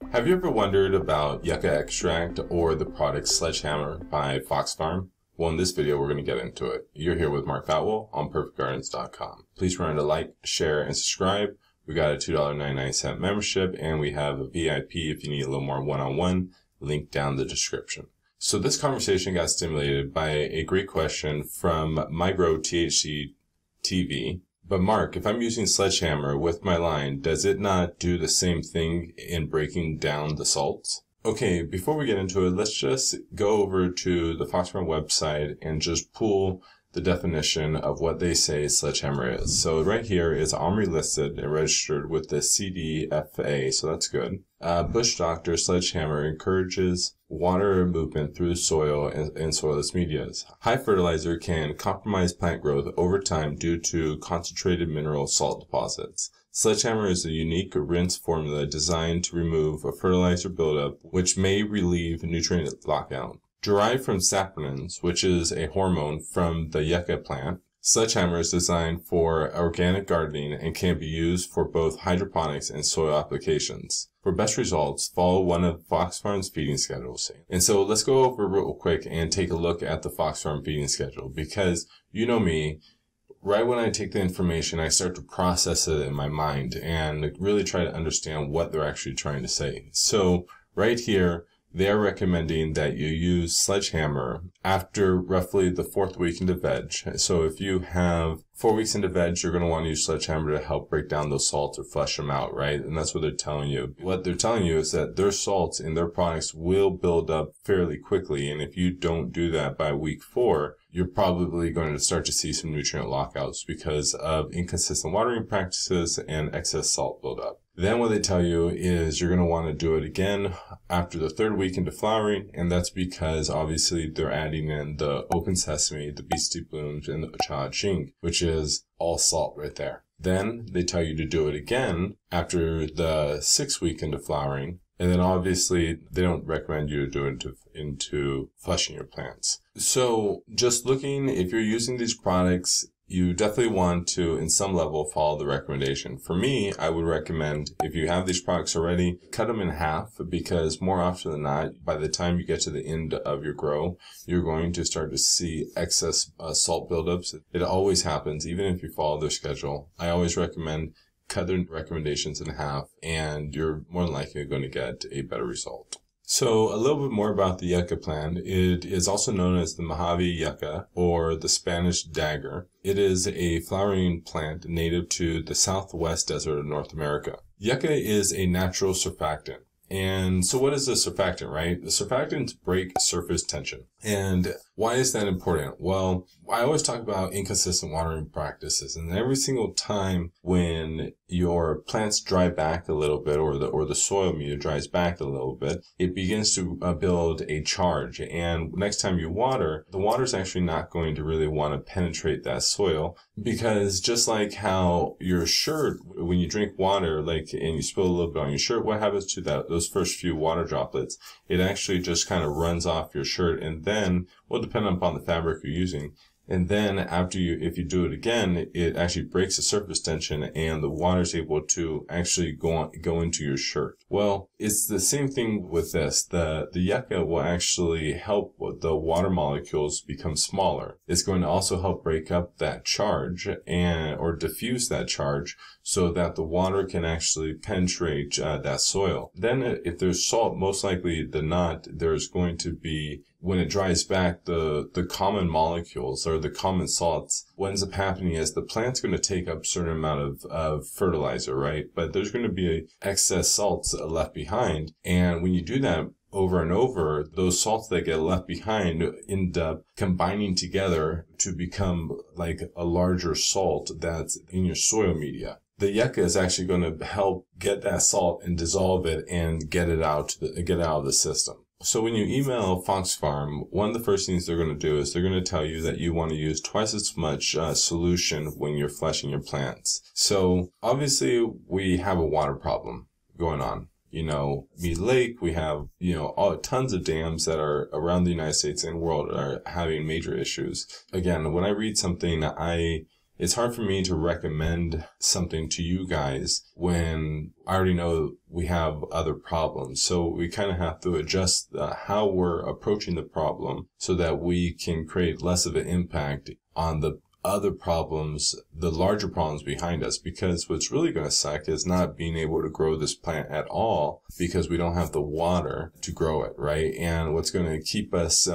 Have you ever wondered about Yucca extract or the product Sledgehammer by FoxFarm? Well, in this video, we're going to get into it. You're here with Mark Fatwell on PerfectGardens.com. Please remember to like, share, and subscribe. We got a $2.99 membership, and we have a VIP if you need a little more one-on-one, link down the description. So this conversation got stimulated by a great question from MyGrowTHC TV. But Mark, if I'm using Sledgehammer with my line, does it not do the same thing in breaking down the salts? Okay, before we get into it, let's just go over to the FoxFarm website and just pull the definition of what they say Sledgehammer is. So right here is OMRI listed and registered with the CDFA, so that's good. Bush Doctor Sledgehammer encourages water movement through soil and soilless medias. High fertilizer can compromise plant growth over time due to concentrated mineral salt deposits. Sledgehammer is a unique rinse formula designed to remove a fertilizer buildup, which may relieve nutrient lockout. Derived from saponins, which is a hormone from the Yucca plant, Sledgehammer is designed for organic gardening and can be used for both hydroponics and soil applications. For best results, follow one of FoxFarm's feeding schedules. And so let's go over real quick and take a look at the FoxFarm feeding schedule, because you know me, right when I take the information, I start to process it in my mind and really try to understand what they're actually trying to say. So right here, they are recommending that you use Sledgehammer after roughly the 4th week into veg. So if you have 4 weeks into veg, you're going to want to use Sledgehammer to help break down those salts or flush them out, right? And that's what they're telling you. What they're telling you is that their salts in their products will build up fairly quickly. And if you don't do that by week 4, you're probably going to start to see some nutrient lockouts because of inconsistent watering practices and excess salt buildup. Then what they tell you is you're going to want to do it again after the 3rd week into flowering, and that's because obviously they're adding in the open sesame, the beastie blooms, and the cha ching, which is all salt right there. Then they tell you to do it again after the 6th week into flowering, and then obviously they don't recommend you to do it into flushing your plants. So just looking, if you're using these products, you definitely want to, in some level, follow the recommendation. For me, I would recommend, if you have these products already, cut them in half, because more often than not, by the time you get to the end of your grow, you're going to start to see excess salt buildups. It always happens, even if you follow their schedule. I always recommend cut their recommendations in half, and you're more than likely going to get a better result. So a little bit more about the yucca plant. It is also known as the Mojave yucca or the Spanish dagger. It is a flowering plant native to the southwest desert of North America. Yucca is a natural surfactant. And so what is the surfactant, right? The surfactants break surface tension. And why is that important? Well, I always talk about inconsistent watering practices, and every single time when your plants dry back a little bit, or the soil media dries back a little bit, it begins to build a charge. And next time you water, the water is actually not going to really want to penetrate that soil, because just like how your shirt, when you drink water, and you spill a little bit on your shirt, what happens to those first few water droplets? It actually just kind of runs off your shirt, and then, well, depending upon the fabric you're using, and then if you do it again, it actually breaks the surface tension and the water is able to actually go into your shirt. Well, it's the same thing with this. The yucca will actually help the water molecules become smaller. It's going to also help break up that charge or diffuse that charge so that the water can actually penetrate that soil. Then if there's salt, most likely than not, there's going to be, when it dries back, the common molecules or the common salts, what ends up happening is the plant's going to take up a certain amount of fertilizer, right? But there's going to be excess salts left behind. And when you do that over and over, those salts that get left behind end up combining together to become like a larger salt that's in your soil media. The yucca is actually going to help get that salt and dissolve it and get it out of the system. So when you email FoxFarm, one of the first things they're going to do is they're going to tell you that you want to use twice as much solution when you're flushing your plants. So obviously we have a water problem going on. Mead Lake, we have, tons of dams that are around the United States and world are having major issues. Again, when I read something, I it's hard for me to recommend something to you guys when I already know we have other problems. So we kind of have to adjust how we're approaching the problem so that we can create less of an impact on the other problems, the larger problems behind us, because what's really going to suck is not being able to grow this plant at all because we don't have the water to grow it, right? And what's going to keep us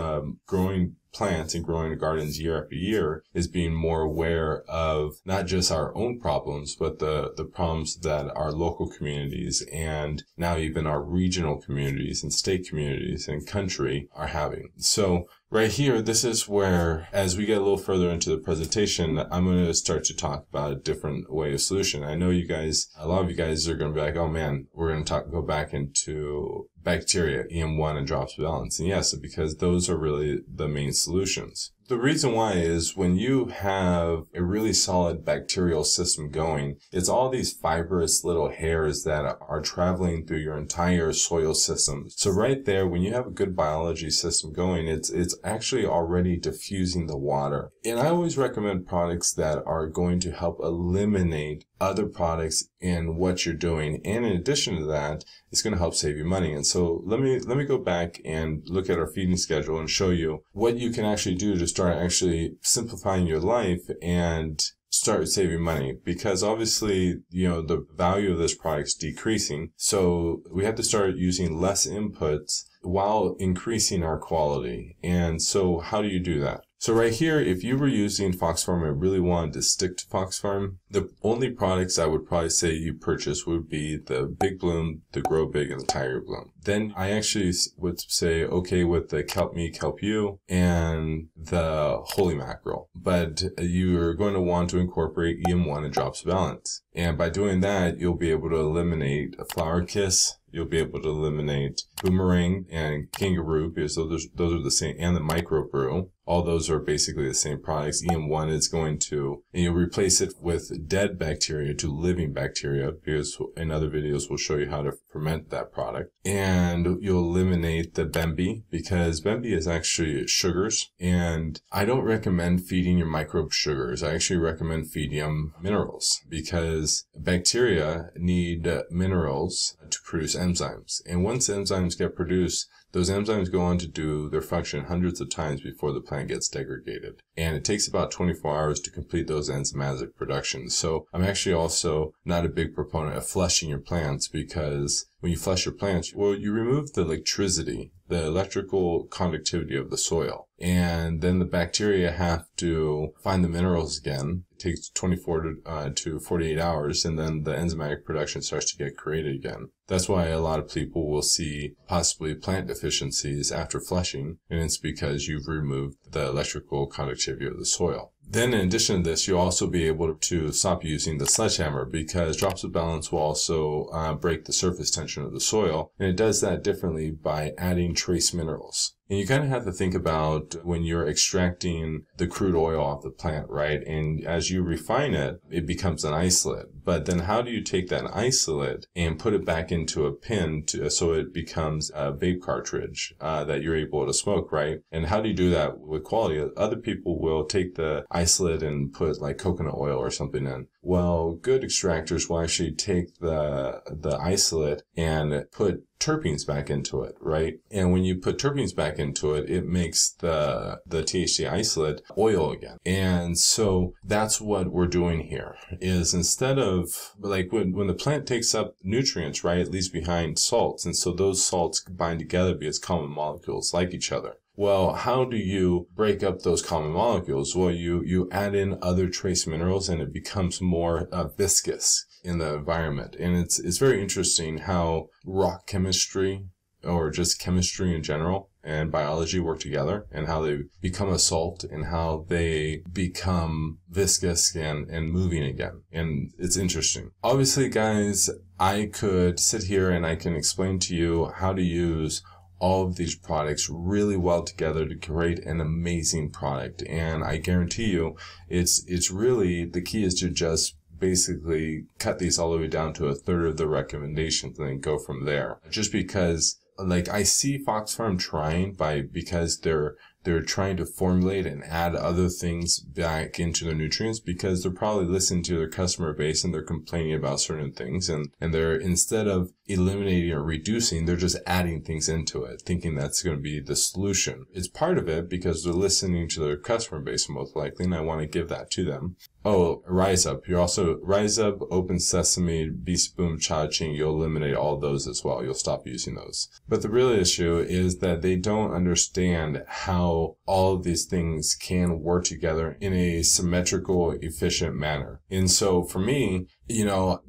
growing plants and growing gardens year after year is being more aware of not just our own problems, but the problems that our local communities and now even our regional communities and state communities and country are having. So right here, this is where, as we get a little further into the presentation, I'm going to start to talk about a different way of solution. I know you guys, a lot of you guys are going to be like, oh man, we're going to go back into bacteria, EM1 and drops balance. And yes, because those are really the main solutions. The reason why is when you have a really solid bacterial system going, it's all these fibrous little hairs that are traveling through your entire soil system. So right there, when you have a good biology system going, it's actually already diffusing the water. And I always recommend products that are going to help eliminate other products in what you're doing. And in addition to that, it's going to help save you money. And so let me go back and look at our feeding schedule and show you what you can actually do to start actually simplifying your life and start saving money, because obviously, you know, the value of this product is decreasing. So we have to start using less inputs while increasing our quality. And so how do you do that? So right here, if you were using FoxFarm and really wanted to stick to FoxFarm, the only products I would probably say you purchase would be the Big Bloom, the Grow Big, and the Tiger Bloom. Then I actually would say, okay, with the Kelp Me, Kelp You, and the Holy Mackerel. But you're going to want to incorporate EM1 and Drops Balance. And by doing that, you'll be able to eliminate a Flower Kiss. You'll be able to eliminate Boomerang and Kangaroo, because those are the same, and the Microbrew. All those are basically the same products. EM1 is going to, and you'll replace it with dead bacteria to living bacteria, because in other videos we'll show you how to ferment that product. And you'll eliminate the Bemby, because Bemby is actually sugars. And I don't recommend feeding your microbe sugars. I actually recommend feeding them minerals, because bacteria need minerals to produce enzymes. And once enzymes get produced, those enzymes go on to do their function hundreds of times before the plant gets degraded. And it takes about 24 hours to complete those enzymatic productions. So I'm actually also not a big proponent of flushing your plants, because when you flush your plants, well, you remove the electricity, the electrical conductivity of the soil. And then the bacteria have to find the minerals again. It takes 24 to 48 hours, and then the enzymatic production starts to get created again. That's why a lot of people will see possibly plant deficiencies after flushing, and it's because you've removed the electrical conductivity of the soil. Then in addition to this, you'll also be able to stop using the sledgehammer, because Drops of Balance will also break the surface tension of the soil, and it does that differently by adding trace minerals. And you kind of have to think about when you're extracting the crude oil off the plant, right? And as you refine it, it becomes an isolate. But then how do you take that isolate and put it back into a pin so it becomes a vape cartridge that you're able to smoke, right? And how do you do that with quality? Other people will take the isolate and put like coconut oil or something in. Well, good extractors will actually take the isolate and put terpenes back into it, right? And when you put terpenes back into it, it makes the THC isolate oil again. And so that's what we're doing here, is instead of like when the plant takes up nutrients, right, it leaves behind salts. And so those salts bind together because common molecules like each other. Well, how do you break up those common molecules? Well, you add in other trace minerals, and it becomes more viscous in the environment. And it's very interesting how rock chemistry, or just chemistry in general, and biology work together, and how they become a salt and how they become viscous and moving again. And it's interesting. Obviously, guys, I could sit here and I can explain to you how to use all of these products really well together to create an amazing product. And I guarantee you, it's really, the key is to just basically cut these all the way down to a third of the recommendations and then go from there. Just because, like, I see FoxFarm trying because they're they're trying to formulate and add other things back into their nutrients because they're probably listening to their customer base and they're complaining about certain things. And they're, instead of eliminating or reducing, they're just adding things into it, thinking that's going to be the solution. It's part of it because they're listening to their customer base most likely, and I want to give that to them. Oh, Rise Up. You're also Rise Up, Open Sesame, Beast Boom, Cha Ching. You'll eliminate all those as well. You'll stop using those. But the real issue is that they don't understand how all of these things can work together in a symmetrical, efficient manner. And so for me,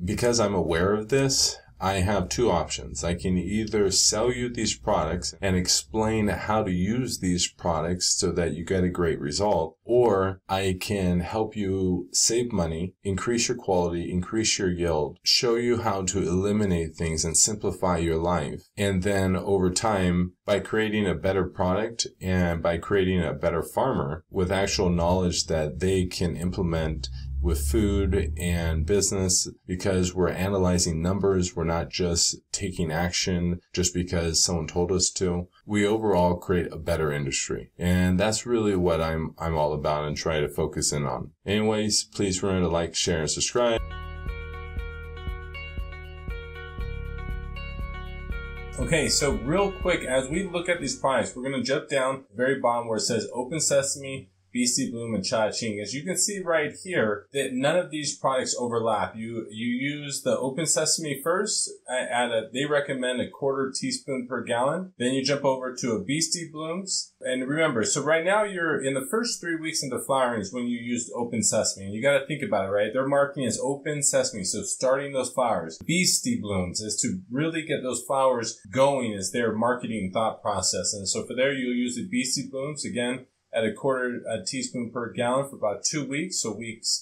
because I'm aware of this, I have two options. I can either sell you these products and explain how to use these products so that you get a great result, or I can help you save money, increase your quality, increase your yield, show you how to eliminate things and simplify your life. And then over time, by creating a better product and by creating a better farmer with actual knowledge that they can implement with food and business, because we're analyzing numbers, we're not just taking action just because someone told us to. We overall create a better industry. And that's really what I'm all about and try to focus in on. Anyways, please remember to like, share, and subscribe. Okay, so real quick, as we look at these products, we're going to jump down the very bottom where it says Open Sesame, Beastie Bloom, and Cha Ching. As you can see right here, that none of these products overlap. You use the Open Sesame first. They recommend a 1/4 teaspoon per gallon. Then you jump over to a Beastie Blooms. And remember, so right now you're in the first 3 weeks into flowering is when you use Open Sesame. And you got to think about it, right? They're marketing as Open Sesame, so starting those flowers. Beastie Blooms is to really get those flowers going as their marketing thought process. And so for there, you'll use the Beastie Blooms again at a 1/4 teaspoon per gallon for about 2 weeks. So weeks